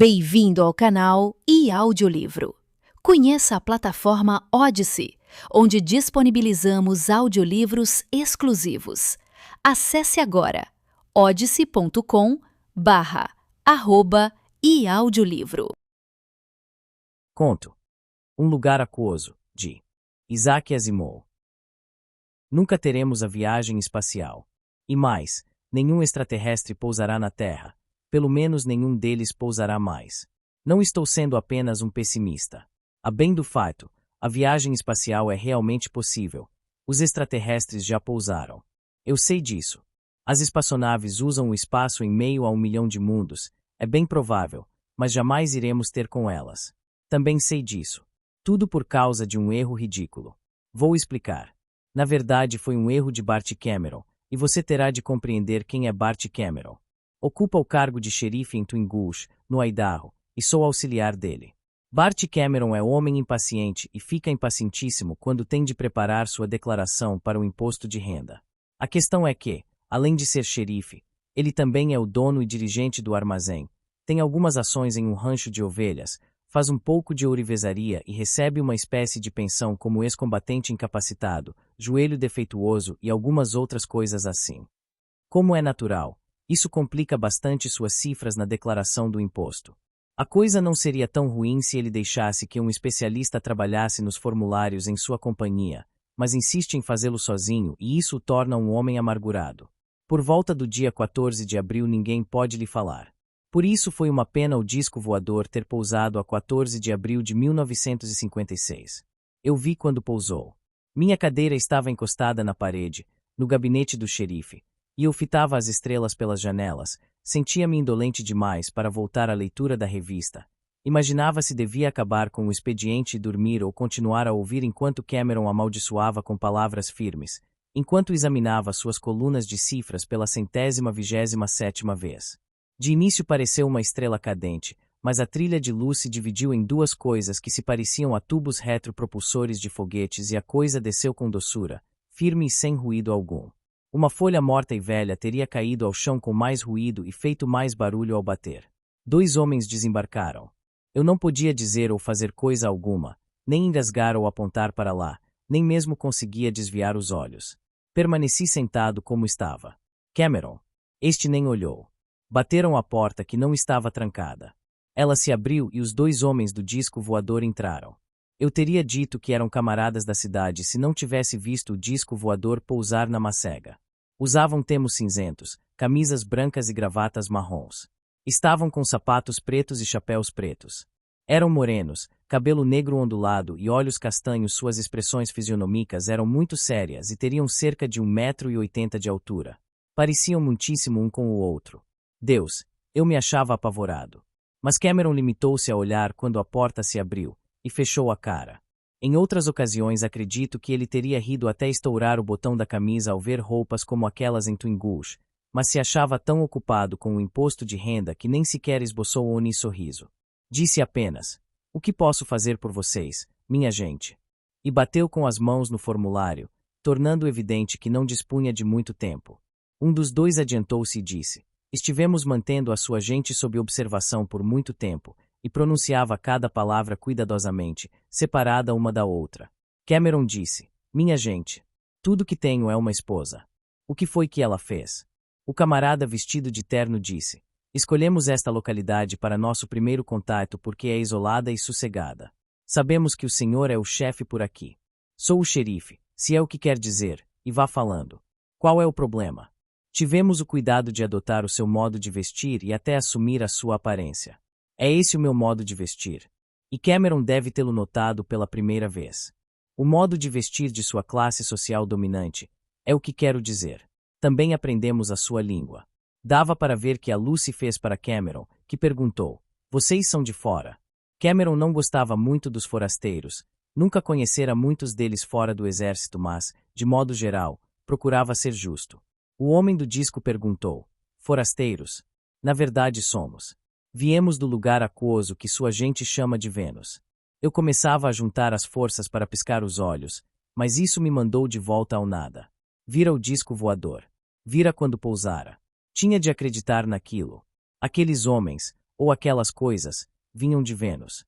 Bem-vindo ao canal e audiolivro. Conheça a plataforma Odyssey, onde disponibilizamos audiolivros exclusivos. Acesse agora odyssey.com/iaudiolivro. Conto: Um lugar aquoso, de Isaac Asimov. Nunca teremos a viagem espacial. E mais, nenhum extraterrestre pousará na Terra. Pelo menos nenhum deles pousará mais. Não estou sendo apenas um pessimista. A bem do fato, a viagem espacial é realmente possível. Os extraterrestres já pousaram. Eu sei disso. As espaçonaves usam o espaço em meio a 1 milhão de mundos. É bem provável, mas jamais iremos ter com elas. Também sei disso. Tudo por causa de um erro ridículo. Vou explicar. Na verdade, foi um erro de Bart Cameron, e você terá de compreender quem é Bart Cameron. Ocupa o cargo de xerife em Twin Gulch, no Idaho, e sou auxiliar dele. Bart Cameron é homem impaciente e fica impacientíssimo quando tem de preparar sua declaração para o imposto de renda. A questão é que, além de ser xerife, ele também é o dono e dirigente do armazém, tem algumas ações em um rancho de ovelhas, faz um pouco de ourivesaria e recebe uma espécie de pensão como ex-combatente incapacitado, joelho defeituoso e algumas outras coisas assim. Como é natural, isso complica bastante suas cifras na declaração do imposto. A coisa não seria tão ruim se ele deixasse que um especialista trabalhasse nos formulários em sua companhia, mas insiste em fazê-lo sozinho e isso o torna um homem amargurado. Por volta do dia 14 de abril ninguém pode lhe falar. Por isso foi uma pena o disco voador ter pousado a 14 de abril de 1956. Eu vi quando pousou. Minha cadeira estava encostada na parede, no gabinete do xerife, e eu fitava as estrelas pelas janelas, sentia-me indolente demais para voltar à leitura da revista. Imaginava se devia acabar com o expediente e dormir ou continuar a ouvir enquanto Cameron amaldiçoava com palavras firmes, enquanto examinava suas colunas de cifras pela 127ª vez. De início pareceu uma estrela cadente, mas a trilha de luz se dividiu em duas coisas que se pareciam a tubos retropropulsores de foguetes e a coisa desceu com doçura, firme e sem ruído algum. Uma folha morta e velha teria caído ao chão com mais ruído e feito mais barulho ao bater. 2 homens desembarcaram. Eu não podia dizer ou fazer coisa alguma, nem engasgar ou apontar para lá, nem mesmo conseguia desviar os olhos. Permaneci sentado como estava. Cameron. Este nem olhou. Bateram à porta que não estava trancada. Ela se abriu e os 2 homens do disco voador entraram. Eu teria dito que eram camaradas da cidade se não tivesse visto o disco voador pousar na macega. Usavam ternos cinzentos, camisas brancas e gravatas marrons. Estavam com sapatos pretos e chapéus pretos. Eram morenos, cabelo negro ondulado e olhos castanhos. Suas expressões fisionômicas eram muito sérias e teriam cerca de 1,80 m de altura. Pareciam muitíssimo um com o outro. Deus, eu me achava apavorado. Mas Cameron limitou-se a olhar quando a porta se abriu e fechou a cara. Em outras ocasiões acredito que ele teria rido até estourar o botão da camisa ao ver roupas como aquelas em Twin Gulch, mas se achava tão ocupado com o imposto de renda que nem sequer esboçou um sorriso. Disse apenas: "O que posso fazer por vocês, minha gente?" E bateu com as mãos no formulário, tornando evidente que não dispunha de muito tempo. Um dos 2 adiantou-se e disse: "Estivemos mantendo a sua gente sob observação por muito tempo", e pronunciava cada palavra cuidadosamente, separada uma da outra. Cameron disse: "Minha gente, tudo que tenho é uma esposa." O que foi que ela fez? O camarada vestido de terno disse: "Escolhemos esta localidade para nosso primeiro contato porque é isolada e sossegada. Sabemos que o senhor é o chefe por aqui. Sou o xerife, se é o que quer dizer, e vá falando. Qual é o problema? Tivemos o cuidado de adotar o seu modo de vestir e até assumir a sua aparência. É esse o meu modo de vestir. E Cameron deve tê-lo notado pela primeira vez. O modo de vestir de sua classe social dominante, é o que quero dizer. Também aprendemos a sua língua." Dava para ver que a Lucy fez para Cameron, que perguntou: "Vocês são de fora?" Cameron não gostava muito dos forasteiros, nunca conhecera muitos deles fora do exército, mas, de modo geral, procurava ser justo. O homem do disco perguntou: "Forasteiros?" "Na verdade somos. Viemos do lugar aquoso que sua gente chama de Vênus." Eu começava a juntar as forças para piscar os olhos, mas isso me mandou de volta ao nada. Vira o disco voador. Vira quando pousara. Tinha de acreditar naquilo. Aqueles homens, ou aquelas coisas, vinham de Vênus.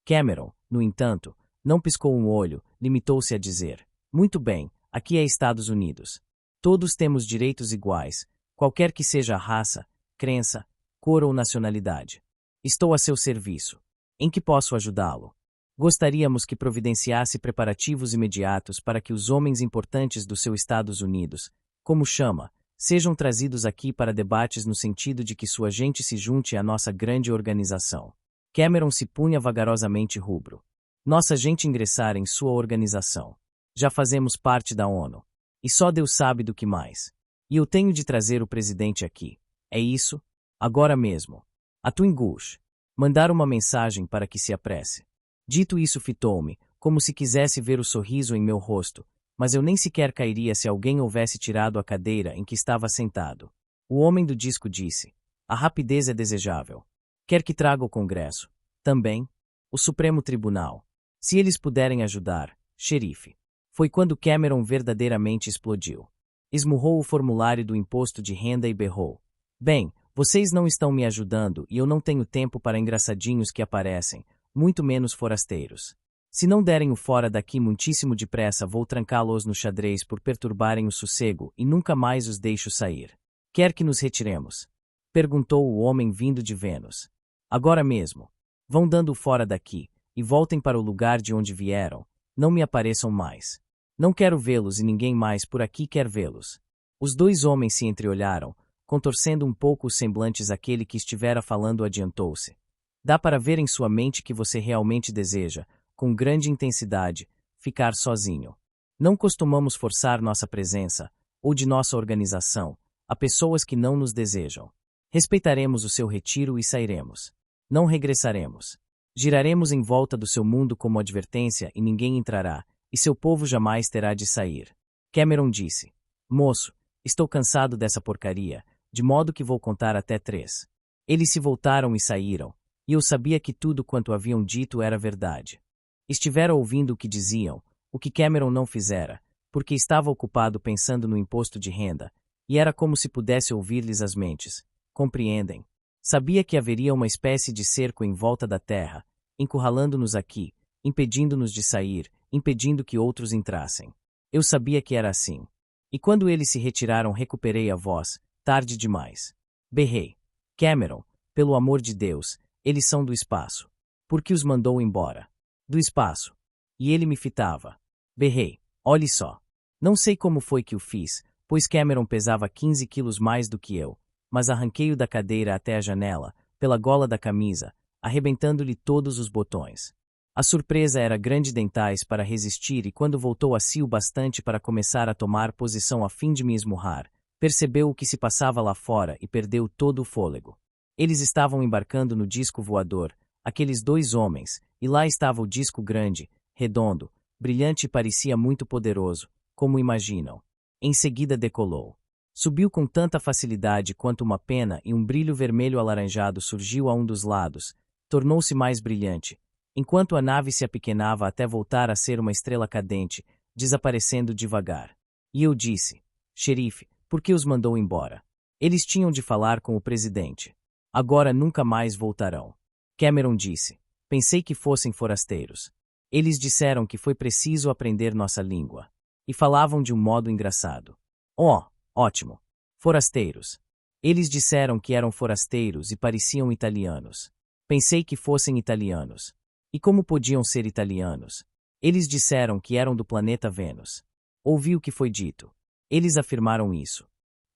Cameron, no entanto, não piscou um olho, limitou-se a dizer: muito bem, aqui é Estados Unidos. Todos temos direitos iguais, qualquer que seja a raça, crença, cor ou nacionalidade. Estou a seu serviço. Em que posso ajudá-lo? Gostaríamos que providenciasse preparativos imediatos para que os homens importantes do seu Estados Unidos, como chama, sejam trazidos aqui para debates no sentido de que sua gente se junte à nossa grande organização. Cameron se punha vagarosamente rubro. Nossa gente ingressar em sua organização. Já fazemos parte da ONU. E só Deus sabe do que mais. E eu tenho de trazer o presidente aqui. É isso? Agora mesmo. A Twin Gush. Mandar uma mensagem para que se apresse. Dito isso, fitou-me, como se quisesse ver o sorriso em meu rosto, mas eu nem sequer cairia se alguém houvesse tirado a cadeira em que estava sentado. O homem do disco disse: a rapidez é desejável. Quer que traga o Congresso? Também? O Supremo Tribunal. Se eles puderem ajudar, xerife. Foi quando Cameron verdadeiramente explodiu. Esmurrou o formulário do imposto de renda e berrou: bem, vocês não estão me ajudando e eu não tenho tempo para engraçadinhos que aparecem, muito menos forasteiros. Se não derem o fora daqui muitíssimo depressa, vou trancá-los no xadrez por perturbarem o sossego e nunca mais os deixo sair. Quer que nos retiremos? Perguntou o homem vindo de Vênus. Agora mesmo. Vão dando o fora daqui, e voltem para o lugar de onde vieram. Não me apareçam mais. Não quero vê-los e ninguém mais por aqui quer vê-los. Os dois homens se entreolharam, contorcendo um pouco os semblantes. Aquele que estivera falando adiantou-se. Dá para ver em sua mente que você realmente deseja, com grande intensidade, ficar sozinho. Não costumamos forçar nossa presença, ou de nossa organização, a pessoas que não nos desejam. Respeitaremos o seu retiro e sairemos. Não regressaremos. Giraremos em volta do seu mundo como advertência e ninguém entrará, e seu povo jamais terá de sair. Cameron disse: moço, estou cansado dessa porcaria, de modo que vou contar até 3. Eles se voltaram e saíram. E eu sabia que tudo quanto haviam dito era verdade. Estivera ouvindo o que diziam, o que Cameron não fizera, porque estava ocupado pensando no imposto de renda, e era como se pudesse ouvir-lhes as mentes. Compreendem? Sabia que haveria uma espécie de cerco em volta da terra, encurralando-nos aqui, impedindo-nos de sair, impedindo que outros entrassem. Eu sabia que era assim. E quando eles se retiraram, recuperei a voz, tarde demais. Berrei: Cameron, pelo amor de Deus, eles são do espaço. Por que os mandou embora? Do espaço. E ele me fitava. Berrei: olhe só. Não sei como foi que o fiz, pois Cameron pesava 15 quilos mais do que eu, mas arranquei-o da cadeira até a janela, pela gola da camisa, arrebentando-lhe todos os botões. A surpresa era grande dentais para resistir e quando voltou a si o bastante para começar a tomar posição a fim de me esmurrar, percebeu o que se passava lá fora e perdeu todo o fôlego. Eles estavam embarcando no disco voador, aqueles dois homens, e lá estava o disco grande, redondo, brilhante e parecia muito poderoso, como imaginam. Em seguida decolou. Subiu com tanta facilidade quanto uma pena e um brilho vermelho alaranjado surgiu a um dos lados, tornou-se mais brilhante, enquanto a nave se apequenava até voltar a ser uma estrela cadente, desaparecendo devagar. E eu disse: xerife, por que os mandou embora? Eles tinham de falar com o presidente. Agora nunca mais voltarão. Cameron disse: pensei que fossem forasteiros. Eles disseram que foi preciso aprender nossa língua. E falavam de um modo engraçado. Oh, ótimo. Forasteiros. Eles disseram que eram forasteiros e pareciam italianos. Pensei que fossem italianos. E como podiam ser italianos? Eles disseram que eram do planeta Vênus. Ouvi o que foi dito. Eles afirmaram isso.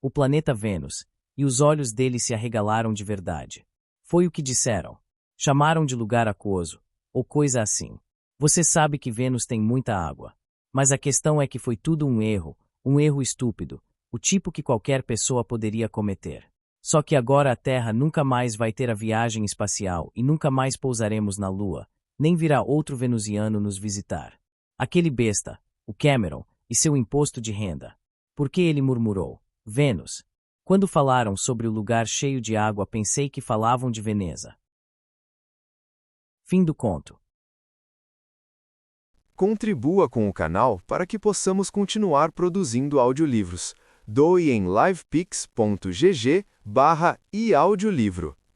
O planeta Vênus, e os olhos deles se arregalaram de verdade. Foi o que disseram. Chamaram de lugar aquoso, ou coisa assim. Você sabe que Vênus tem muita água. Mas a questão é que foi tudo um erro estúpido, o tipo que qualquer pessoa poderia cometer. Só que agora a Terra nunca mais vai ter a viagem espacial e nunca mais pousaremos na Lua, nem virá outro venusiano nos visitar. Aquele besta, o Cameron, e seu imposto de renda. Porque ele murmurou: Vênus. Quando falaram sobre o lugar cheio de água, pensei que falavam de Veneza. Fim do conto. Contribua com o canal para que possamos continuar produzindo audiolivros. Doe em livepix.gg/eaudiolivro.